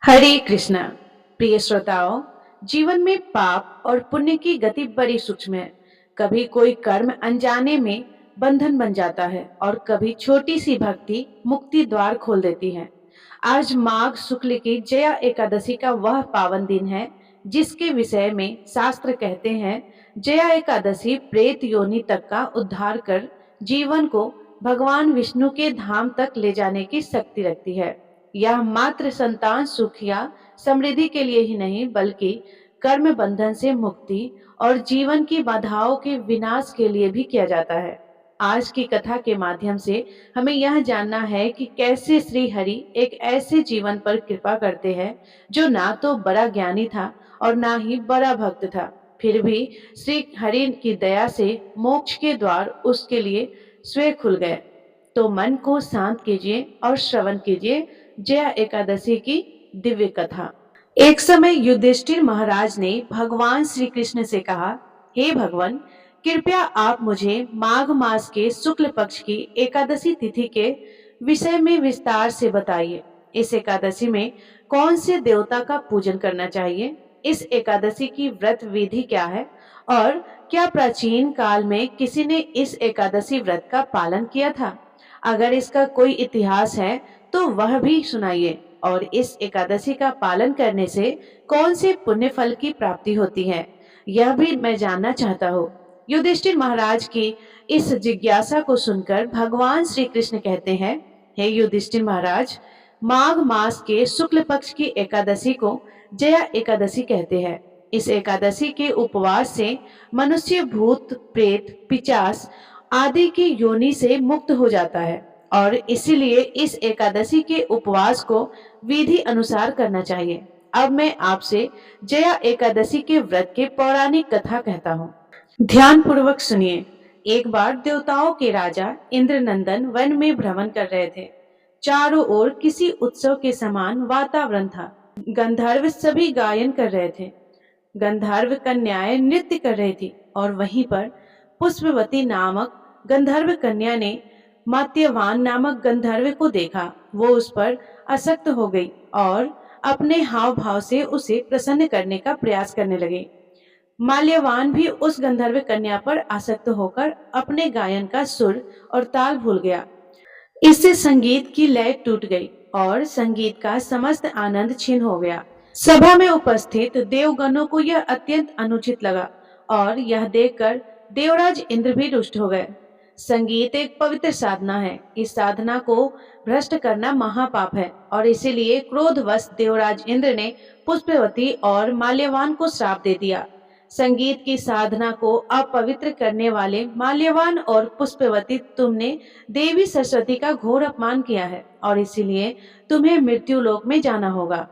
हरे कृष्णा। प्रिय श्रोताओं, जीवन में पाप और पुण्य की गति बड़ी सूक्ष्म है। कभी कोई कर्म अनजाने में बंधन बन जाता है और कभी छोटी सी भक्ति मुक्ति द्वार खोल देती है। आज माघ शुक्ल की जया एकादशी का वह पावन दिन है जिसके विषय में शास्त्र कहते हैं, जया एकादशी प्रेत योनि तक का उद्धार कर जीवन को भगवान विष्णु के धाम तक ले जाने की शक्ति रखती है। यह मात्र संतान सुख या समृद्धि के लिए ही नहीं, बल्कि कर्म बंधन से मुक्ति और जीवन की बाधाओं के विनाश के लिए भी किया जाता है। आज की कथा के माध्यम से हमें यह जानना है कि कैसे श्री हरि एक ऐसे जीवन पर कृपा करते हैं जो ना तो बड़ा ज्ञानी था और ना ही बड़ा भक्त था, फिर भी श्री हरि की दया से मोक्ष के द्वार उसके लिए स्वयं खुल गए। तो मन को शांत कीजिए और श्रवण कीजिए जया एकादशी की दिव्य कथा। एक समय युधिष्ठिर महाराज ने भगवान श्री कृष्ण से कहा, हे भगवान, कृपया आप मुझे माघ मास के शुक्ल पक्ष की एकादशी तिथि के विषय में विस्तार से बताइए। इस एकादशी में कौन से देवता का पूजन करना चाहिए? इस एकादशी की व्रत विधि क्या है? और क्या प्राचीन काल में किसी ने इस एकादशी व्रत का पालन किया था? अगर इसका कोई इतिहास है तो वह भी सुनाइए। और इस एकादशी का पालन करने से कौन से पुण्य फल की प्राप्ति होती है, यह भी मैं जानना चाहता हूँ। युधिष्ठिर महाराज की इस जिज्ञासा को सुनकर भगवान श्री कृष्ण कहते हैं, हे युधिष्ठिर महाराज, माघ मास के शुक्ल पक्ष की एकादशी को जया एकादशी कहते हैं। इस एकादशी के उपवास से मनुष्य भूत प्रेत पिचास आदि की योनि से मुक्त हो जाता है और इसीलिए इस एकादशी के उपवास को विधि अनुसार करना चाहिए। अब मैं आपसे जया एकादशी के व्रत के पौराणिक कथा कहता हूँ। ध्यान पूर्वक सुनिए। एक बार देवताओं के राजा इंद्रनंदन वन में भ्रमण कर रहे थे। चारों ओर किसी उत्सव के समान वातावरण था। गंधर्व सभी गायन कर रहे थे, गंधर्व कन्याएं नृत्य कर रही थी और वहीं पर पुष्पवती नामक गंधर्व कन्या ने मात्यवान नामक गंधर्व को देखा। वो उस पर आसक्त हो गई और अपने हाव भाव से उसे प्रसन्न करने का प्रयास करने लगी। माल्यवान भी उस गंधर्व कन्या पर आसक्त होकर अपने गायन का सुर और ताल भूल गया। इससे संगीत की लय टूट गई और संगीत का समस्त आनंद छीन हो गया। सभा में उपस्थित देवगणों को यह अत्यंत अनुचित लगा और यह देखकर देवराज इंद्र भी रुष्ट हो गए। संगीत एक पवित्र साधना है। इस साधना को भ्रष्ट करना महापाप है और इसीलिए क्रोधवश देवराज इंद्र ने पुष्पवती और माल्यवान को श्राप दे दिया। संगीत की साधना को अपवित्र करने वाले माल्यवान और पुष्पवती, तुमने देवी सरस्वती का घोर अपमान किया है और इसीलिए तुम्हें मृत्यु लोक में जाना होगा।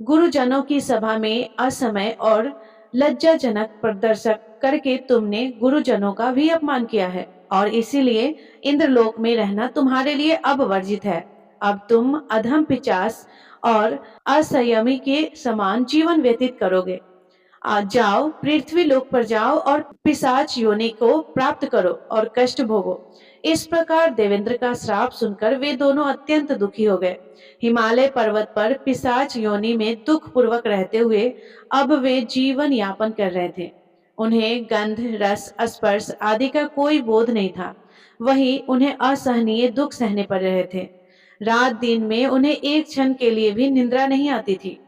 गुरुजनों की सभा में असमय और लज्जाजनक प्रदर्शन करके तुमने गुरुजनों का भी अपमान किया है और इसीलिए इंद्रलोक में रहना तुम्हारे लिए अब वर्जित है। अब तुम अधम पिचास और असंयमी के समान जीवन व्यतीत करोगे। आज जाओ, पृथ्वी लोक पर जाओ और पिशाच योनि को प्राप्त करो और कष्ट भोगो। इस प्रकार देवेंद्र का श्राप सुनकर वे दोनों अत्यंत दुखी हो गए। हिमालय पर्वत पर पिशाच योनि में दुख पूर्वक रहते हुए अब वे जीवन यापन कर रहे थे। उन्हें गंध रस स्पर्श आदि का कोई बोध नहीं था। वही उन्हें असहनीय दुख सहने पड़ रहे थे। रात दिन में उन्हें एक क्षण के लिए भी निद्रा नहीं आती थी।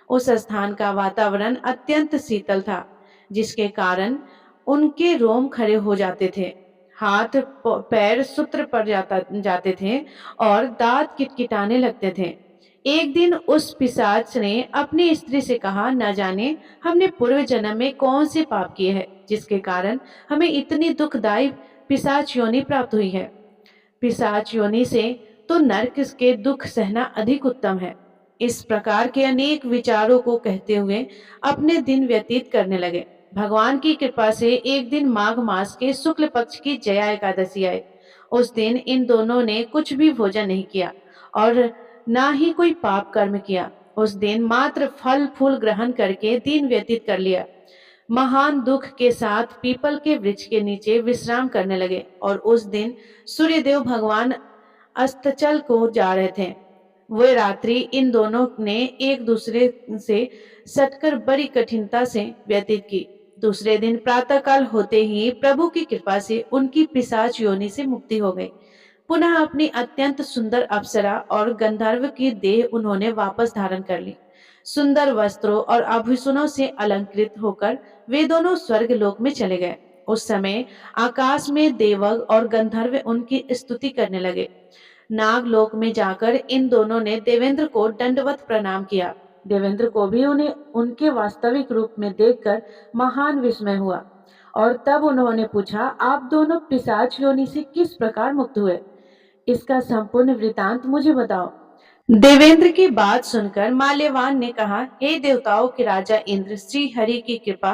उस स्थान का वातावरण अत्यंत शीतल था, जिसके कारण उनके रोम खड़े हो जाते थे, हाथ पैर सूत्र पड़ जाते थे और दांत किटकिटाने लगते थे। एक दिन उस पिशाच ने अपनी स्त्री से कहा, न जाने हमने पूर्व जन्म में कौन से पाप किए हैं जिसके कारण हमें इतनी दुखदायी पिशाच योनि प्राप्त हुई है। पिशाच योनि से तो नरक के दुख सहना अधिक उत्तम है। इस प्रकार के अनेक विचारों को कहते हुए अपने दिन व्यतीत करने लगे। भगवान की कृपा से एक दिन माघ मास के शुक्ल पक्ष की जया एकादशी आई। उस दिन इन दोनों ने कुछ भी भोजन नहीं किया और ना ही कोई पाप कर्म किया। उस दिन मात्र फल फूल ग्रहण करके दिन व्यतीत कर लिया। महान दुख के साथ पीपल के वृक्ष के नीचे विश्राम करने लगे और उस दिन सूर्यदेव भगवान अस्ताचल को जा रहे थे। वे रात्रि इन दोनों ने एक दूसरे से सटकर बड़ी कठिनता से व्यतीत की। दूसरे दिन प्रातःकाल होते ही प्रभु की कृपा से उनकी पिशाच योनि से मुक्ति हो गई। पुनः अपनी अत्यंत सुंदर अप्सरा और गंधर्व की देह उन्होंने वापस धारण कर ली। सुंदर वस्त्रों और आभूषणों से अलंकृत होकर वे दोनों स्वर्ग लोक में चले गए। उस समय आकाश में देवग और गंधर्व उनकी स्तुति करने लगे। नागलोक में जाकर इन दोनों ने देवेंद्र को दंडवत प्रणाम किया। देवेंद्र को भी उन्हें उनके वास्तविक रूप में देखकर महान विस्मय हुआ और तब उन्होंने पूछा, आप दोनों पिशाच योनि से किस प्रकार मुक्त हुए? इसका संपूर्ण वृतांत मुझे बताओ। देवेंद्र की बात सुनकर माल्यवान ने कहा, हे देवताओं के राजा इंद्र, श्री हरि की कृपा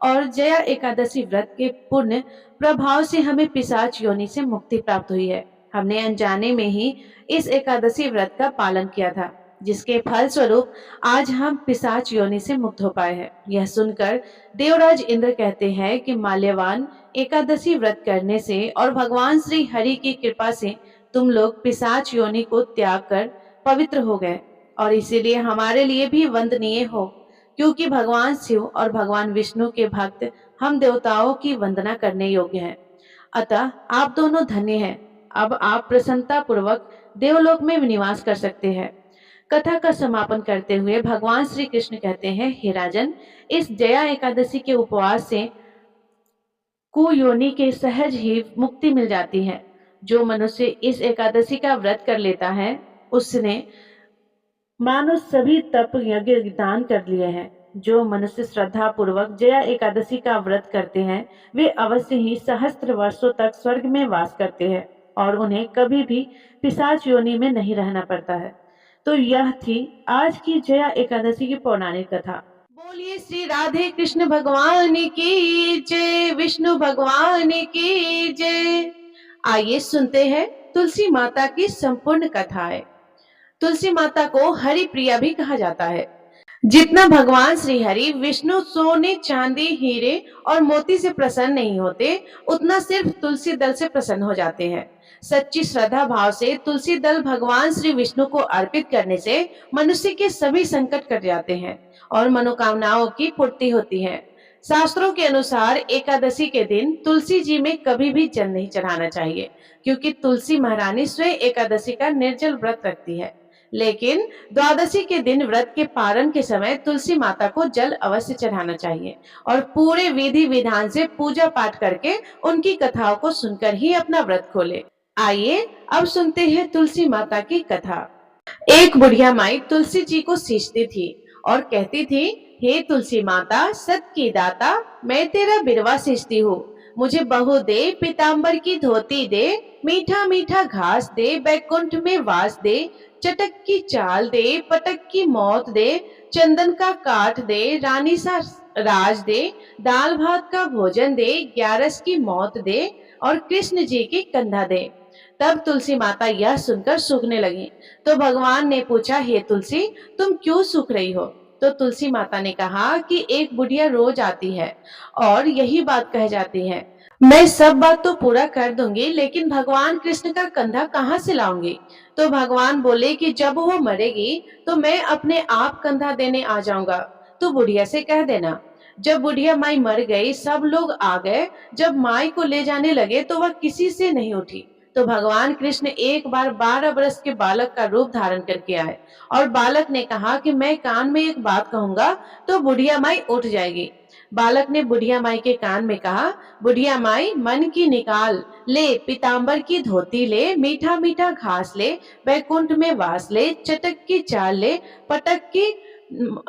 और जया एकादशी व्रत के पुण्य प्रभाव से हमें पिशाच योनि से मुक्ति प्राप्त हुई है। हमने अनजाने में ही इस एकादशी व्रत का पालन किया था, जिसके फल स्वरूप आज हम पिशाच योनि से मुक्त हो पाए हैं। यह सुनकर देवराज इंद्र कहते हैं कि माल्यवान, एकादशी व्रत करने से और भगवान श्री हरि की कृपा से तुम लोग पिशाच योनि को त्याग कर पवित्र हो गए और इसीलिए हमारे लिए भी वंदनीय हो, क्योंकि भगवान शिव और भगवान विष्णु के भक्त हम देवताओं की वंदना करने योग्य हैं। अतः आप दोनों धन्य हैं। अब आप प्रसन्नता पूर्वक देवलोक में निवास कर सकते हैं। कथा का समापन करते हुए भगवान श्री कृष्ण कहते हैं, हे राजन, इस जया एकादशी के उपवास से कुयोनि के सहज ही मुक्ति मिल जाती है। जो मनुष्य इस एकादशी का व्रत कर लेता है, उसने मानो सभी तप यज्ञ दान कर लिए हैं। जो मनुष्य श्रद्धा पूर्वक जया एकादशी का व्रत करते हैं, वे अवश्य ही सहस्त्र वर्षों तक स्वर्ग में वास करते हैं और उन्हें कभी भी पिशाच योनि में नहीं रहना पड़ता है। तो यह थी आज की जया एकादशी की पौराणिक कथा। बोलिए श्री राधे कृष्ण भगवान की जय, विष्णु भगवान की जय। आइए सुनते हैं तुलसी माता की संपूर्ण कथाएं। तुलसी माता को हरि प्रिया भी कहा जाता है। जितना भगवान श्री हरि विष्णु सोने, चांदी, हीरे और मोती से प्रसन्न नहीं होते, उतना सिर्फ तुलसी दल से प्रसन्न हो जाते हैं। सच्ची श्रद्धा भाव से तुलसी दल भगवान श्री विष्णु को अर्पित करने से मनुष्य के सभी संकट कट जाते हैं और मनोकामनाओं की पूर्ति होती है। शास्त्रों के अनुसार एकादशी के दिन तुलसी जी में कभी भी जल नहीं चढ़ाना चाहिए, क्योंकि तुलसी महारानी स्वयं एकादशी का निर्जल व्रत रखती है। लेकिन द्वादशी के दिन व्रत के पारण के समय तुलसी माता को जल अवश्य चढ़ाना चाहिए और पूरे विधि विधान से पूजा पाठ करके उनकी कथाओं को सुनकर ही अपना व्रत खोले। आइए अब सुनते हैं तुलसी माता की कथा। एक बुढ़िया माई तुलसी जी को सींचती थी और कहती थी, हे तुलसी माता, सत की दाता, मैं तेरा बिरवा सींचती हूँ। मुझे बहू दे, पीताम्बर की धोती दे, मीठा मीठा घास दे, बैकुंठ में वास दे, चटक की चाल दे, पटक की मौत दे, चंदन का काठ दे, रानी सा राज दे, दाल भात का भोजन दे, ग्यारस की मौत दे और कृष्ण जी की कंधा दे। तब तुलसी माता यह सुनकर सूखने लगी। तो भगवान ने पूछा, हे तुलसी, तुम क्यों सूख रही हो? तो तुलसी माता ने कहा कि एक बुढ़िया रोज आती है और यही बात कह जाती है, मैं सब बात तो पूरा कर दूंगी, लेकिन भगवान कृष्ण का कंधा कहाँ से लाऊंगी? तो भगवान बोले कि जब वो मरेगी तो मैं अपने आप कंधा देने आ जाऊंगा, तो बुढ़िया से कह देना। जब बुढ़िया माई मर गई, सब लोग आ गए। जब माई को ले जाने लगे तो वह किसी से नहीं उठी। तो भगवान कृष्ण एक बार 12 वर्ष के बालक का रूप धारण करके आए और बालक ने कहा कि मैं कान में एक बात कहूंगा तो बुढ़िया माई उठ जाएगी। बालक ने बुढ़िया माई के कान में कहा, बुढ़िया माई, मन की निकाल ले, पीताम्बर की धोती ले, मीठा मीठा घास ले, बैकुंठ में वास ले, चटक की चाल ले, पटक की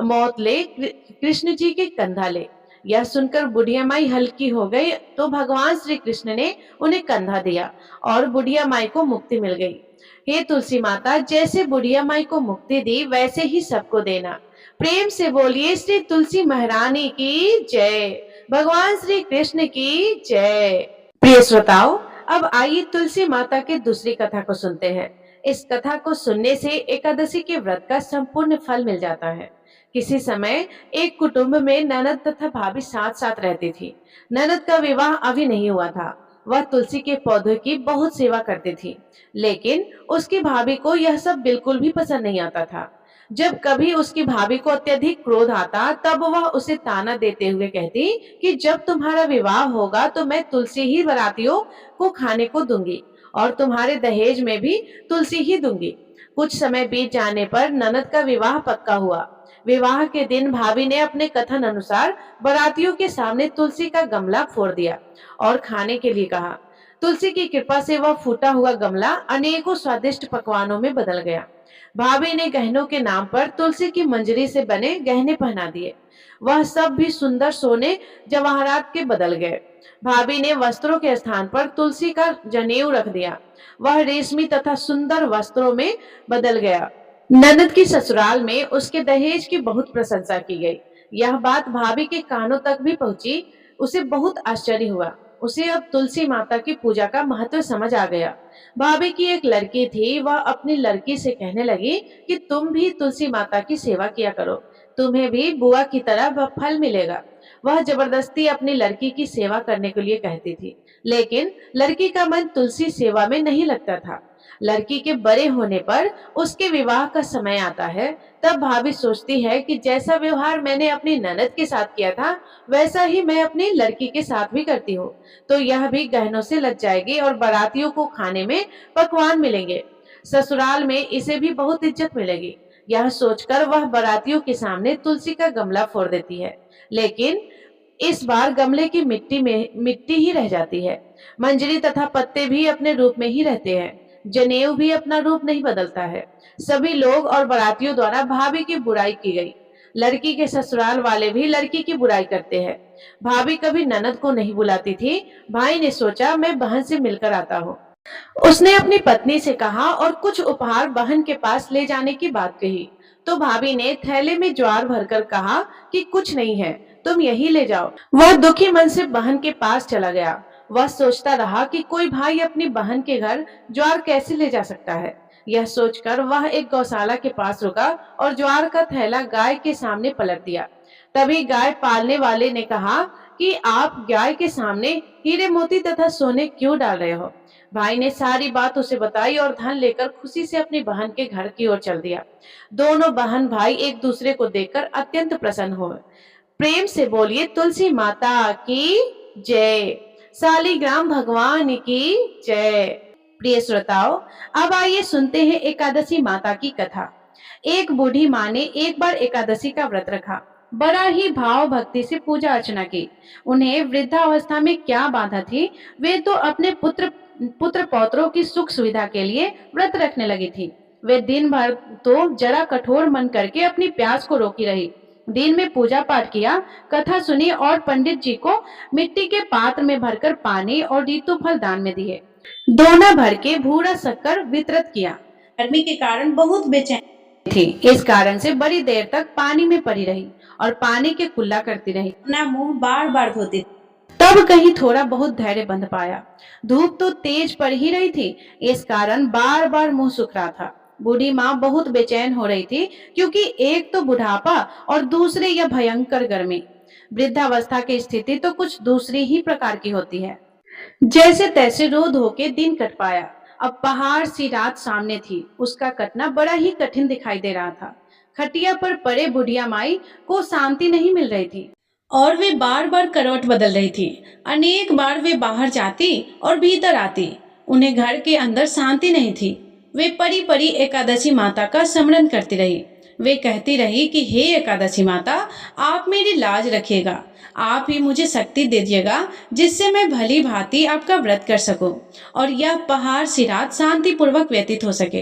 मौत ले, कृष्ण जी के कंधा ले। यह सुनकर बुढ़िया माई हल्की हो गई। तो भगवान श्री कृष्ण ने उन्हें कंधा दिया और बुढ़िया माई को मुक्ति मिल गई। हे तुलसी माता, जैसे बुढ़िया माई को मुक्ति दी, वैसे ही सबको देना। प्रेम से बोलिए श्री तुलसी महारानी की जय, भगवान श्री कृष्ण की जय। प्रिय श्रोताओं, अब आइए तुलसी माता की दूसरी कथा को सुनते हैं। इस कथा को सुनने से एकादशी के व्रत का संपूर्ण फल मिल जाता है। किसी समय एक कुटुंब में ननद तथा भाभी साथ साथ रहती थी। ननद का विवाह अभी नहीं हुआ था। वह तुलसी के पौधे की बहुत सेवा करती थी, लेकिन उसकी भाभी को यह सब बिल्कुल भी पसंद नहीं आता था। जब कभी उसकी भाभी को अत्यधिक क्रोध आता, तब वह उसे ताना देते हुए कहती कि जब तुम्हारा विवाह होगा तो मैं तुलसी ही बारातियों को खाने को दूंगी और तुम्हारे दहेज में भी तुलसी ही दूंगी। कुछ समय बीत जाने पर ननद का विवाह पक्का हुआ। विवाह के दिन भाभी ने अपने कथन अनुसार बारातियों के सामने तुलसी का गमला फोड़ दिया और खाने के लिए कहा। तुलसी की कृपा से वह फूटा हुआ गमला अनेकों स्वादिष्ट पकवानों में बदल गया। भाभी ने गहनों के नाम पर तुलसी की मंजरी से बने गहने पहना दिए। वह सब भी सुंदर सोने जवाहरात के बदल गए। भाभी ने वस्त्रों के स्थान पर तुलसी का जनेऊ रख दिया। वह रेशमी तथा सुंदर वस्त्रों में बदल गया। ननद की ससुराल में उसके दहेज की बहुत प्रशंसा की गई। यह बात भाभी के कानों तक भी पहुंची। उसे बहुत आश्चर्य हुआ। उसे अब तुलसी माता की पूजा का महत्व समझ आ गया। भाभी की एक लड़की थी। वह अपनी लड़की से कहने लगी कि तुम भी तुलसी माता की सेवा किया करो, तुम्हें भी बुआ की तरह फल मिलेगा। वह जबरदस्ती अपनी लड़की की सेवा करने के लिए कहती थी, लेकिन लड़की का मन तुलसी सेवा में नहीं लगता था। लड़की के बड़े होने पर उसके विवाह का समय आता है, तब भाभी सोचती है कि जैसा व्यवहार मैंने अपनी ननद के साथ किया था, वैसा ही मैं अपनी लड़की के साथ भी करती हूँ, तो यह भी गहनों से लग जाएगी और बारातियों को खाने में पकवान मिलेंगे। ससुराल में इसे भी बहुत इज्जत मिलेगी। यह सोचकर वह बारातियों के सामने तुलसी का गमला फोड़ देती है, लेकिन इस बार गमले की मिट्टी ही रह जाती है। मंजरी तथा पत्ते भी अपने रूप में ही रहते हैं। जनेऊ भी अपना रूप नहीं बदलता है। सभी लोग और बारातियों द्वारा भाभी की बुराई की गई। लड़की के ससुराल वाले भी लड़की की बुराई करते हैं। भाभी कभी ननद को नहीं बुलाती थी। भाई ने सोचा मैं बहन से मिलकर आता हूँ। उसने अपनी पत्नी से कहा और कुछ उपहार बहन के पास ले जाने की बात कही, तो भाभी ने थैले में ज्वार भरकर कहा कि कुछ नहीं है, तुम यही ले जाओ। वह दुखी मन से बहन के पास चला गया। वह सोचता रहा कि कोई भाई अपनी बहन के घर ज्वार कैसे ले जा सकता है। यह सोचकर वह एक गौशाला के पास रुका और ज्वार का थैला गाय के सामने पलट दिया। तभी गाय पालने वाले ने कहा कि आप गाय के सामने हीरे मोती तथा सोने क्यों डाल रहे हो। भाई ने सारी बात उसे बताई और धन लेकर खुशी से अपनी बहन के घर की ओर चल दिया। दोनों बहन भाई एक दूसरे को देखकर अत्यंत प्रसन्न हुए। प्रेम से बोलिए तुलसी माता की जय, शालिग्राम भगवान की जय। प्रिय श्रोताओं, अब आइए सुनते हैं एकादशी माता की कथा। एक बूढ़ी माँ ने एक बार एकादशी का व्रत रखा। बड़ा ही भाव भक्ति से पूजा अर्चना की। उन्हें वृद्धावस्था में क्या बाधा थी, वे तो अपने पुत्र पौत्रों की सुख सुविधा के लिए व्रत रखने लगी थी। वे दिन भर तो जरा कठोर मन करके अपनी प्यास को रोकी रही। दिन में पूजा पाठ किया, कथा सुनी और पंडित जी को मिट्टी के पात्र में भरकर पानी और ऋतु फल दान में दिए। दोना भर के भूरा शक्कर वितरित किया। गर्मी के कारण बहुत बेचैन थी, इस कारण से बड़ी देर तक पानी में पड़ी रही और पानी के कुल्ला करती रही। अपना मुंह बार बार धोती, तब कहीं थोड़ा बहुत धैर्य बंध पाया। धूप तो तेज पड़ ही रही थी, इस कारण बार बार मुंह सूख रहा था। बूढ़ी माँ बहुत बेचैन हो रही थी, क्योंकि एक तो बुढ़ापा और दूसरे यह भयंकर गर्मी। वृद्धावस्था की स्थिति तो कुछ दूसरी ही प्रकार की होती है। जैसे तैसे रो धो के दिन कट पाया। अब पहाड़ सी रात सामने थी, उसका कटना बड़ा ही कठिन दिखाई दे रहा था। खटिया पर पड़े बुढ़िया माई को शांति नहीं मिल रही थी और वे बार बार करवट बदल रही थी। अनेक बार वे बाहर जाती और भीतर आती, उन्हें घर के अंदर शांति नहीं थी। वे परी परी एकादशी माता का स्मरण करती रही। वे कहती रही कि हे एकादशी माता, आप मेरी लाज रखिएगा, आप ही मुझे शक्ति दीजिएगा जिससे मैं भली भांति आपका व्रत कर सकूं और यह पहाड़ सी रात शांतिपूर्वक व्यतीत हो सके।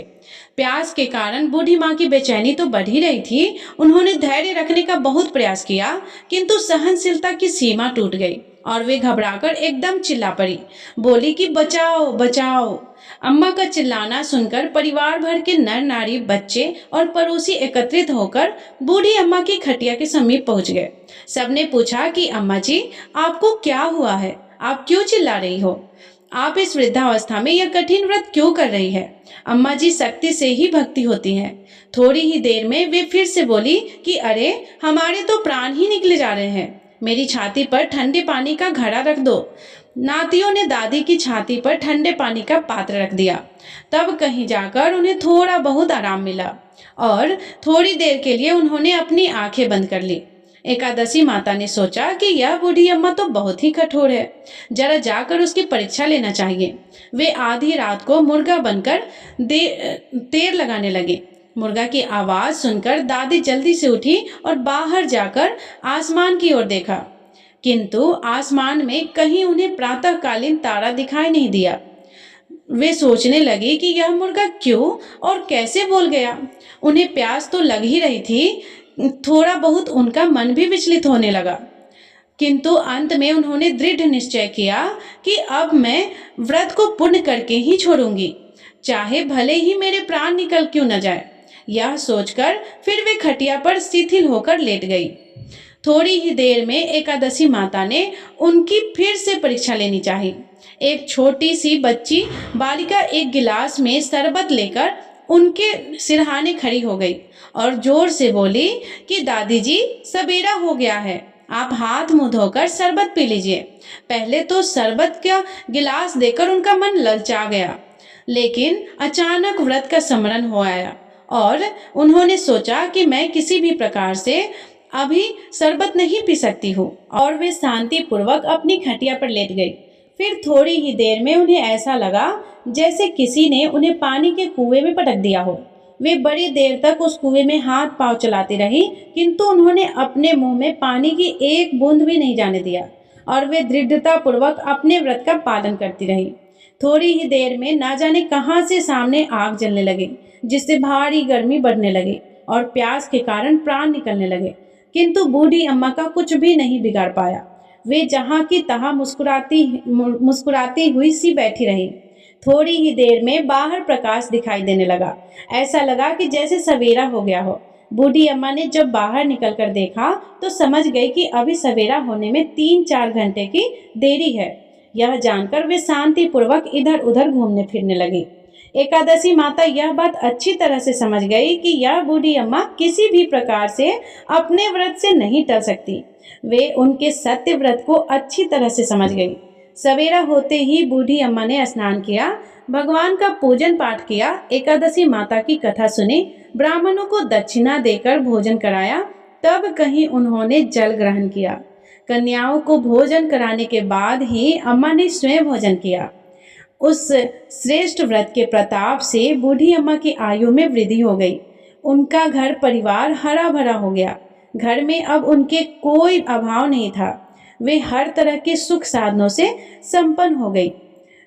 प्यास के कारण बूढ़ी माँ की बेचैनी तो बढ़ ही रही थी। उन्होंने धैर्य रखने का बहुत प्रयास किया, किंतु सहनशीलता की सीमा टूट गई और वे घबराकर एकदम चिल्ला पड़ी। बोली कि बचाओ बचाओ। अम्मा का चिल्लाना सुनकर परिवार भर के नर नारी, बच्चे और पड़ोसी एकत्रित होकर बूढ़ी अम्मा की खटिया के समीप पहुंच गए। सबने पूछा कि अम्मा जी, आपको क्या हुआ है, आप क्यों चिल्ला रही हो, आप इस वृद्धावस्था में यह कठिन व्रत क्यों कर रही है। अम्मा जी, शक्ति से ही भक्ति होती है। थोड़ी ही देर में वे फिर से बोली कि अरे, हमारे तो प्राण ही निकले जा रहे हैं। मेरी छाती पर ठंडे पानी का घड़ा रख दो। नातियों ने दादी की छाती पर ठंडे पानी का पात्र रख दिया। तब कहीं जाकर उन्हें थोड़ा बहुत आराम मिला और थोड़ी देर के लिए उन्होंने अपनी आंखें बंद कर ली। एकादशी माता ने सोचा कि यह बूढ़ी अम्मा तो बहुत ही कठोर है, जरा जाकर उसकी परीक्षा लेना चाहिए। वे आधी रात को मुर्गा बनकर देर लगाने लगे। मुर्गा की आवाज सुनकर दादी जल्दी से उठी और बाहर जाकर आसमान की ओर देखा, किंतु आसमान में कहीं उन्हें प्रातःकालीन तारा दिखाई नहीं दिया। वे सोचने लगी कि यह मुर्गा क्यों और कैसे बोल गया। उन्हें प्यास तो लग ही रही थी, थोड़ा बहुत उनका मन भी विचलित होने लगा, किंतु अंत में उन्होंने दृढ़ निश्चय किया कि अब मैं व्रत को पूर्ण करके ही छोड़ूंगी, चाहे भले ही मेरे प्राण निकल क्यों न जाए। यह सोचकर फिर वे खटिया पर शिथिल होकर लेट गई। थोड़ी ही देर में एकादशी माता ने उनकी फिर से परीक्षा लेनी चाहिए। एक छोटी सी बच्ची बालिका एक गिलास में शरबत लेकर उनके सिरहाने खड़ी हो गई और जोर से बोली कि दादी जी, सवेरा हो गया है, आप हाथ मुंह धोकर शरबत पी लीजिए। पहले तो शरबत का गिलास देकर उनका मन ललचा गया, लेकिन अचानक व्रत का स्मरण हो आया और उन्होंने सोचा कि मैं किसी भी प्रकार से अभी शरबत नहीं पी सकती हूँ, और वे शांति पूर्वक अपनी खटिया पर लेट गई। फिर थोड़ी ही देर में उन्हें ऐसा लगा जैसे किसी ने उन्हें पानी के कुएं में पटक दिया हो। वे बड़ी देर तक उस कुएं में हाथ पांव चलाती रही, किंतु उन्होंने अपने मुंह में पानी की एक बूंद भी नहीं जाने दिया और वे दृढ़ता पूर्वक अपने व्रत का पालन करती रही। थोड़ी ही देर में ना जाने कहां से सामने आग जलने लगी, जिससे भारी गर्मी बढ़ने लगी और प्यास के कारण प्राण निकलने लगे, किंतु बूढ़ी अम्मा का कुछ भी नहीं बिगाड़ पाया। वे जहां की तहां मुस्कुराती हुई सी बैठी रही। थोड़ी ही देर में बाहर प्रकाश दिखाई देने लगा। ऐसा लगा कि जैसे सवेरा हो गया हो। बूढ़ी अम्मा ने जब बाहर निकलकर देखा तो समझ गई कि अभी सवेरा होने में 3-4 घंटे की देरी है। यह जानकर वे शांति पूर्वक इधर उधर घूमने फिरने लगी। एकादशी माता यह बात अच्छी तरह से समझ गई कि यह बूढ़ी अम्मा किसी भी प्रकार से अपने व्रत से नहीं टल सकती। वे उनके सत्य व्रत को अच्छी तरह से समझ गई। सवेरा होते ही बूढ़ी अम्मा ने स्नान किया, भगवान का पूजन पाठ किया, एकादशी माता की कथा सुनी, ब्राह्मणों को दक्षिणा देकर भोजन कराया, तब कहीं उन्होंने जल ग्रहण किया। कन्याओं को भोजन कराने के बाद ही अम्मा ने स्वयं भोजन किया। उस श्रेष्ठ व्रत के प्रताप से बूढ़ी अम्मा की आयु में वृद्धि हो गई। उनका घर परिवार हरा भरा हो गया। घर में अब उनके कोई अभाव नहीं था। वे हर तरह के सुख साधनों से संपन्न हो गई।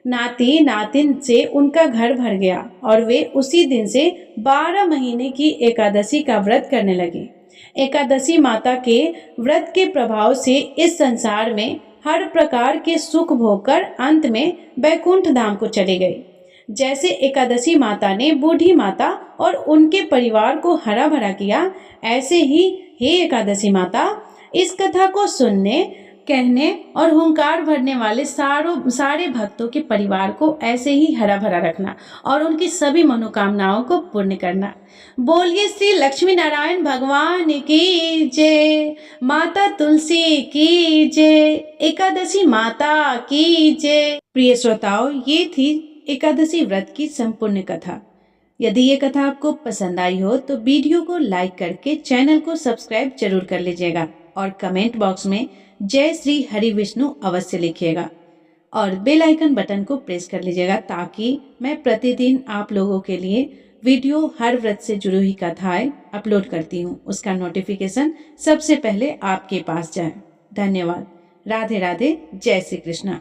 नाती नातिन से उनका घर भर गया और वे उसी दिन से 12 महीने की एकादशी का व्रत करने लगी। एकादशी माता के व्रत के प्रभाव से इस संसार में हर प्रकार के सुख भोगकर अंत में बैकुंठ धाम को चले गई। जैसे एकादशी माता ने बूढ़ी माता और उनके परिवार को हरा भरा किया, ऐसे ही हे एकादशी माता, इस कथा को सुनने, कहने और हुंकार भरने वाले सारे भक्तों के परिवार को ऐसे ही हरा भरा रखना और उनकी सभी मनोकामनाओं को पूर्ण करना। बोलिए श्री लक्ष्मी नारायण भगवान की जय, माता तुलसी की जय, एकादशी माता की जय। प्रिय श्रोताओ, ये थी एकादशी व्रत की संपूर्ण कथा। यदि ये कथा आपको पसंद आई हो तो वीडियो को लाइक करके चैनल को सब्सक्राइब जरूर कर लीजिएगा और कमेंट बॉक्स में जय श्री हरि विष्णु अवश्य लिखिएगा और बेल आइकन बटन को प्रेस कर लीजिएगा, ताकि मैं प्रतिदिन आप लोगों के लिए वीडियो हर व्रत से जुड़ी हुई कथाएं अपलोड करती हूँ, उसका नोटिफिकेशन सबसे पहले आपके पास जाए। धन्यवाद। राधे राधे। जय श्री कृष्णा।